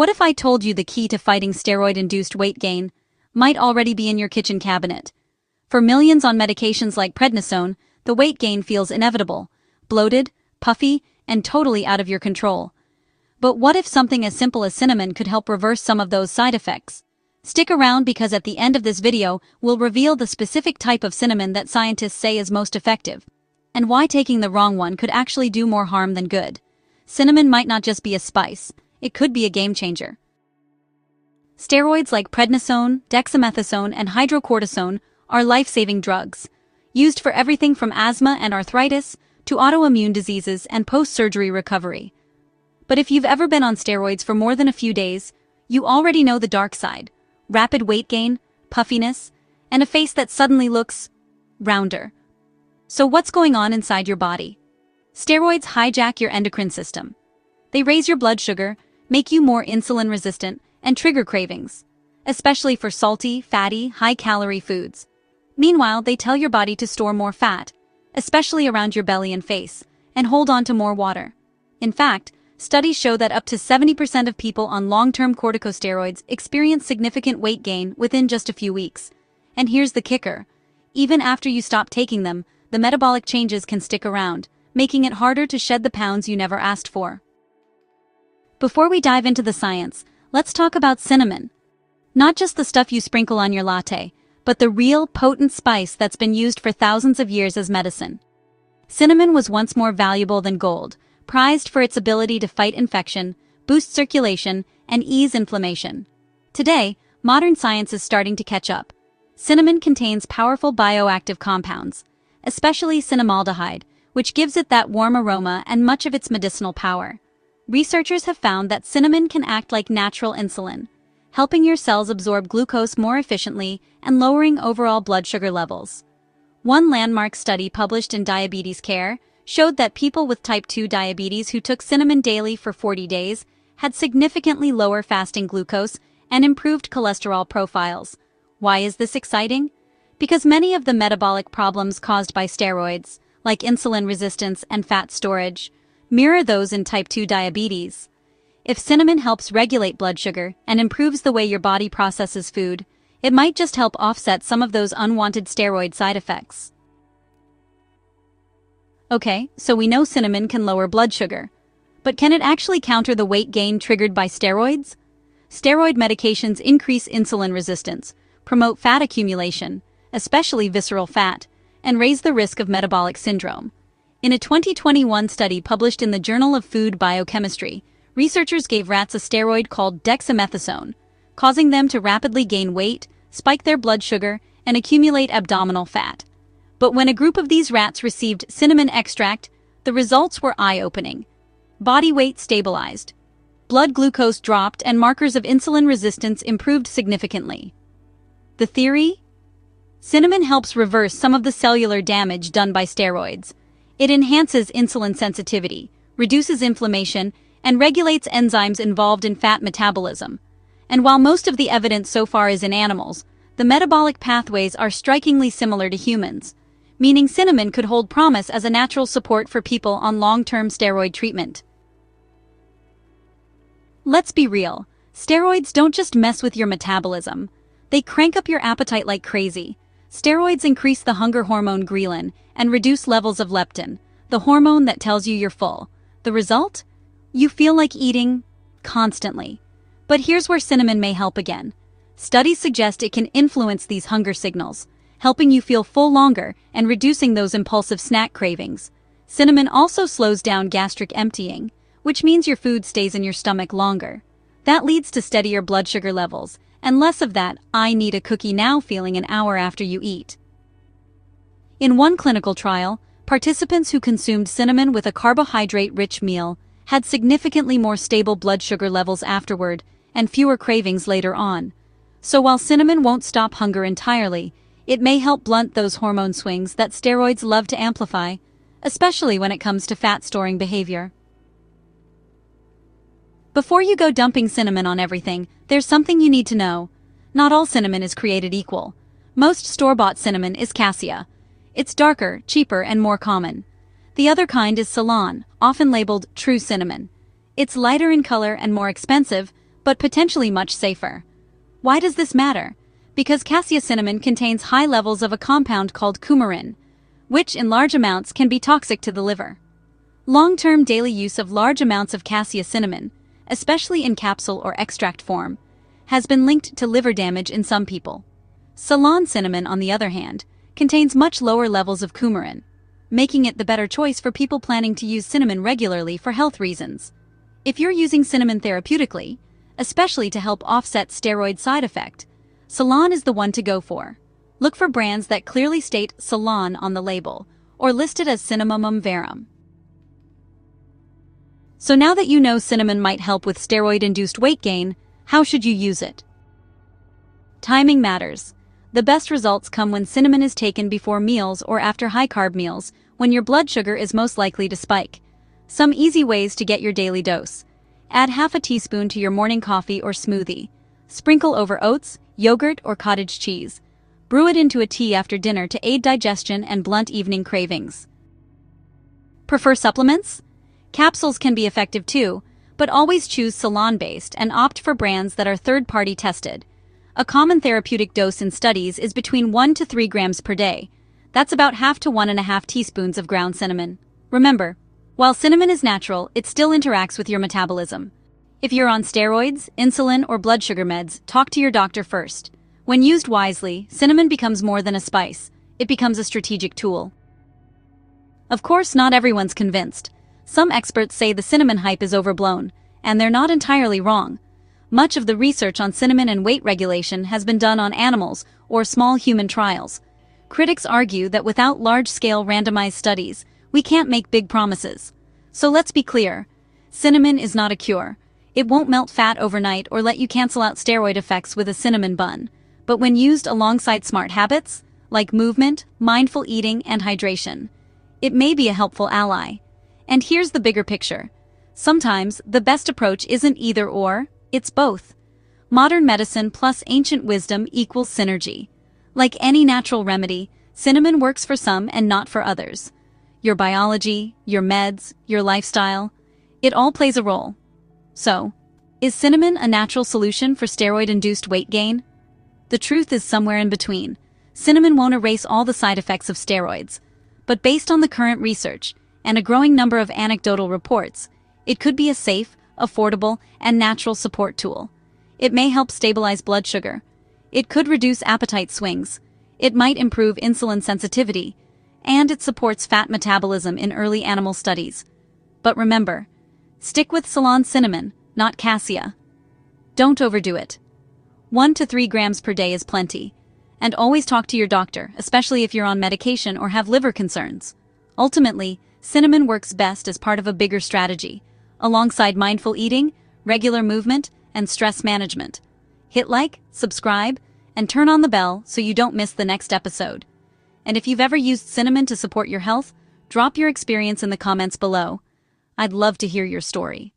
What if I told you the key to fighting steroid-induced weight gain might already be in your kitchen cabinet? For millions on medications like prednisone, the weight gain feels inevitable, bloated, puffy, and totally out of your control. But what if something as simple as cinnamon could help reverse some of those side effects? Stick around because at the end of this video, we'll reveal the specific type of cinnamon that scientists say is most effective, and why taking the wrong one could actually do more harm than good. Cinnamon might not just be a spice, it could be a game changer. Steroids like prednisone, dexamethasone, and hydrocortisone are life-saving drugs, used for everything from asthma and arthritis to autoimmune diseases and post-surgery recovery. But if you've ever been on steroids for more than a few days, you already know the dark side: rapid weight gain, puffiness, and a face that suddenly looks rounder. So what's going on inside your body? Steroids hijack your endocrine system. They raise your blood sugar, make you more insulin resistant, and trigger cravings, especially for salty, fatty, high-calorie foods. Meanwhile, they tell your body to store more fat, especially around your belly and face, and hold on to more water. In fact, studies show that up to 70% of people on long-term corticosteroids experience significant weight gain within just a few weeks. And here's the kicker: even after you stop taking them, the metabolic changes can stick around, making it harder to shed the pounds you never asked for. Before we dive into the science, let's talk about cinnamon. Not just the stuff you sprinkle on your latte, but the real, potent spice that's been used for thousands of years as medicine. Cinnamon was once more valuable than gold, prized for its ability to fight infection, boost circulation, and ease inflammation. Today, modern science is starting to catch up. Cinnamon contains powerful bioactive compounds, especially cinnamaldehyde, which gives it that warm aroma and much of its medicinal power. Researchers have found that cinnamon can act like natural insulin, helping your cells absorb glucose more efficiently and lowering overall blood sugar levels. One landmark study published in Diabetes Care showed that people with type 2 diabetes who took cinnamon daily for 40 days had significantly lower fasting glucose and improved cholesterol profiles. Why is this exciting? Because many of the metabolic problems caused by steroids, like insulin resistance and fat storage, mirror those in type 2 diabetes. If cinnamon helps regulate blood sugar and improves the way your body processes food, it might just help offset some of those unwanted steroid side effects. Okay, so we know cinnamon can lower blood sugar. But can it actually counter the weight gain triggered by steroids? Steroid medications increase insulin resistance, promote fat accumulation, especially visceral fat, and raise the risk of metabolic syndrome. In a 2021 study published in the Journal of Food Biochemistry, researchers gave rats a steroid called dexamethasone, causing them to rapidly gain weight, spike their blood sugar, and accumulate abdominal fat. But when a group of these rats received cinnamon extract, the results were eye-opening. Body weight stabilized, blood glucose dropped, and markers of insulin resistance improved significantly. The theory? Cinnamon helps reverse some of the cellular damage done by steroids. It enhances insulin sensitivity, reduces inflammation, and regulates enzymes involved in fat metabolism. And while most of the evidence so far is in animals, the metabolic pathways are strikingly similar to humans, meaning cinnamon could hold promise as a natural support for people on long-term steroid treatment. Let's be real, steroids don't just mess with your metabolism. They crank up your appetite like crazy. Steroids increase the hunger hormone ghrelin and reduce levels of leptin, the hormone that tells you you're full. The result? You feel like eating constantly. But here's where cinnamon may help again. Studies suggest it can influence these hunger signals, helping you feel full longer and reducing those impulsive snack cravings. Cinnamon also slows down gastric emptying, which means your food stays in your stomach longer. That leads to steadier blood sugar levels, and less of that "I need a cookie now" feeling an hour after you eat. In one clinical trial, participants who consumed cinnamon with a carbohydrate-rich meal had significantly more stable blood sugar levels afterward and fewer cravings later on. So while cinnamon won't stop hunger entirely, it may help blunt those hormone swings that steroids love to amplify, especially when it comes to fat-storing behavior. Before you go dumping cinnamon on everything, there's something you need to know. Not all cinnamon is created equal. Most store-bought cinnamon is Cassia. It's darker, cheaper, and more common. The other kind is Ceylon, often labeled true cinnamon. It's lighter in color and more expensive, but potentially much safer. Why does this matter? Because Cassia cinnamon contains high levels of a compound called coumarin, which in large amounts can be toxic to the liver. Long-term daily use of large amounts of Cassia cinnamon, especially in capsule or extract form, has been linked to liver damage in some people. Ceylon cinnamon, on the other hand, contains much lower levels of coumarin, making it the better choice for people planning to use cinnamon regularly for health reasons. If you're using cinnamon therapeutically, especially to help offset steroid side effect, Ceylon is the one to go for. Look for brands that clearly state Ceylon on the label, or listed as cinnamomum verum. So now that you know cinnamon might help with steroid-induced weight gain, how should you use it? Timing matters. The best results come when cinnamon is taken before meals or after high-carb meals, when your blood sugar is most likely to spike. Some easy ways to get your daily dose. Add half a teaspoon to your morning coffee or smoothie. Sprinkle over oats, yogurt, or cottage cheese. Brew it into a tea after dinner to aid digestion and blunt evening cravings. Prefer supplements? Capsules can be effective too, but always choose Ceylon-based and opt for brands that are third-party tested. A common therapeutic dose in studies is between 1 to 3 grams per day. That's about half to 1.5 teaspoons of ground cinnamon. Remember, while cinnamon is natural, it still interacts with your metabolism. If you're on steroids, insulin, or blood sugar meds, talk to your doctor first. When used wisely, cinnamon becomes more than a spice. It becomes a strategic tool. Of course, not everyone's convinced. Some experts say the cinnamon hype is overblown, and they're not entirely wrong. Much of the research on cinnamon and weight regulation has been done on animals or small human trials. Critics argue that without large-scale randomized studies, we can't make big promises. So let's be clear. Cinnamon is not a cure. It won't melt fat overnight or let you cancel out steroid effects with a cinnamon bun. But when used alongside smart habits, like movement, mindful eating, and hydration, it may be a helpful ally. And here's the bigger picture. Sometimes, the best approach isn't either or, it's both. Modern medicine plus ancient wisdom equals synergy. Like any natural remedy, cinnamon works for some and not for others. Your biology, your meds, your lifestyle, it all plays a role. So, is cinnamon a natural solution for steroid-induced weight gain? The truth is somewhere in between. Cinnamon won't erase all the side effects of steroids. But based on the current research, and a growing number of anecdotal reports, it could be a safe, affordable, and natural support tool. It may help stabilize blood sugar. It could reduce appetite swings. It might improve insulin sensitivity. And it supports fat metabolism in early animal studies. But remember, stick with Ceylon cinnamon, not Cassia. Don't overdo it. 1 to 3 grams per day is plenty. And always talk to your doctor, especially if you're on medication or have liver concerns. Ultimately, cinnamon works best as part of a bigger strategy, alongside mindful eating, regular movement, and stress management. Hit like, subscribe, and turn on the bell so you don't miss the next episode. And if you've ever used cinnamon to support your health, drop your experience in the comments below. I'd love to hear your story.